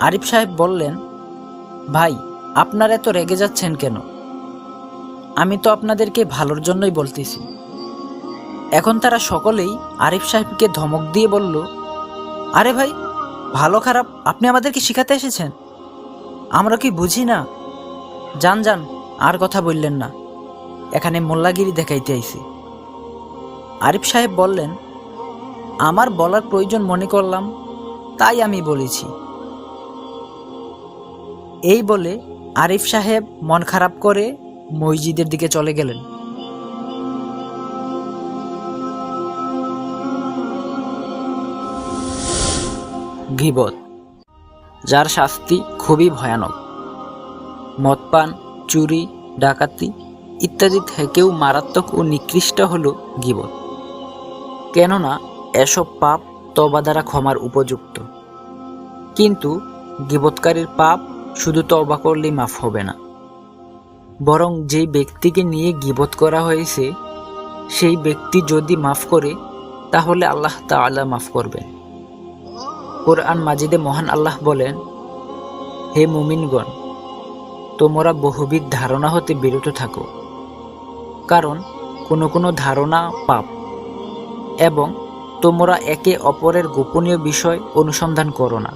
আরিফ সাহেব বললেন, ভাই আপনারা এত রেগে যাচ্ছেন কেন? আমি তো আপনাদেরকে ভালোর জন্যই বলতেছি। এখন তারা সকলেই আরিফ সাহেবকে ধমক দিয়ে বলল, আরে ভাই, ভালো খারাপ আপনি আমাদেরকে শিখাতে এসেছেন? আমরা কি বুঝি না? যান যান, আর কথা বললেন না, এখানে মোল্লাগিরি দেখাইতে আইছি। আরিফ সাহেব বললেন, আমার বলার প্রয়োজন মনে করলাম, তাই আমি বলেছি। এই বলে আরিফ সাহেব মন খারাপ করে মসজিদের দিকে চলে গেলেন। গীবত, যার শাস্তি খুবই ভয়ানক। মদপান, চুরি, ডাকাতি ইত্যাদি থেকেও মারাত্মক ও নিকৃষ্ট হল গীবত। কেননা এসব পাপ তওবা দ্বারা ক্ষমার উপযুক্ত। কিন্তু গীবতকারীর পাপ শুধু তওবা করলেই মাফ হবে না, বরং যেই ব্যক্তিকে নিয়ে গীবত করা হয়েছে সেই ব্যক্তি যদি মাফ করে তাহলে আল্লাহ তাআলা মাফ করবেন। কোরআন মাজিদে মহান আল্লাহ বলেন, হে মুমিনগণ, তোমরা বহুবিধ ধারণা হতে বিরত থাকো, কারণ কোনো কোনো ধারণা পাপ, এবং তোমরা একে অপরের গোপনীয় বিষয় অনুসন্ধান করো না,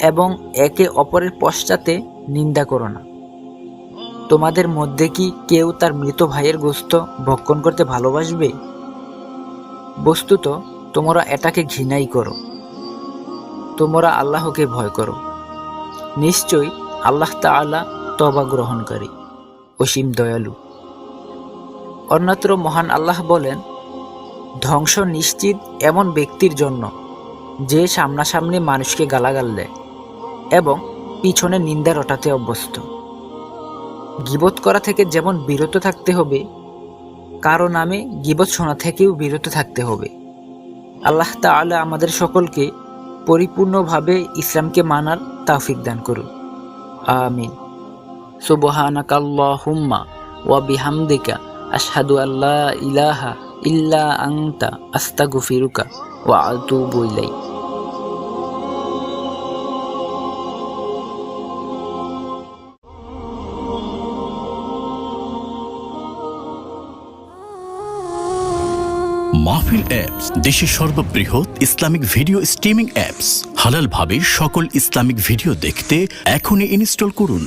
এবং একে অপরের পশ্চাতে নিন্দা করো না। তোমাদের মধ্যে কি কেউ তার মৃত ভাইয়ের গোশত ভক্ষণ করতে ভালোবাসবে? বস্তুত তোমরা এটাকে ঘৃণাই করো। তোমরা আল্লাহকে ভয় করো, নিশ্চয়ই আল্লাহ তাআলা তওবা গ্রহণকারী, অসীম দয়ালু। অন্যত্র মহান আল্লাহ বলেন, ধ্বংস নিশ্চিত এমন ব্যক্তির জন্য যে সামনাসামনি মানুষকে গালাগাল দেয় এবং পিছনে নিন্দা রটাতে অভ্যস্ত। গীবত করা থেকে যেমন বিরত থাকতে হবে, কারো নামে গীবত শোনা থেকেও বিরত থাকতে হবে। আল্লাহ তাআলা আমাদের সকলকে পরিপূর্ণভাবে ইসলামকে মানার তৌফিক দান করুন। আমিন। সুবহানাকাল্লাহুম্মা ওয়া বিহামদিকা আশহাদু আল্লা ইলাহা ইল্লা আনতা আস্তাগফিরুকা ওয়া আতুবু ইলাইক। মাহফিল অ্যাপস, দেশের সর্ববৃহৎ ইসলামিক ভিডিও স্ট্রিমিং অ্যাপস। হালালভাবে সকল ইসলামিক ভিডিও দেখতে এখনই ইনস্টল করুন।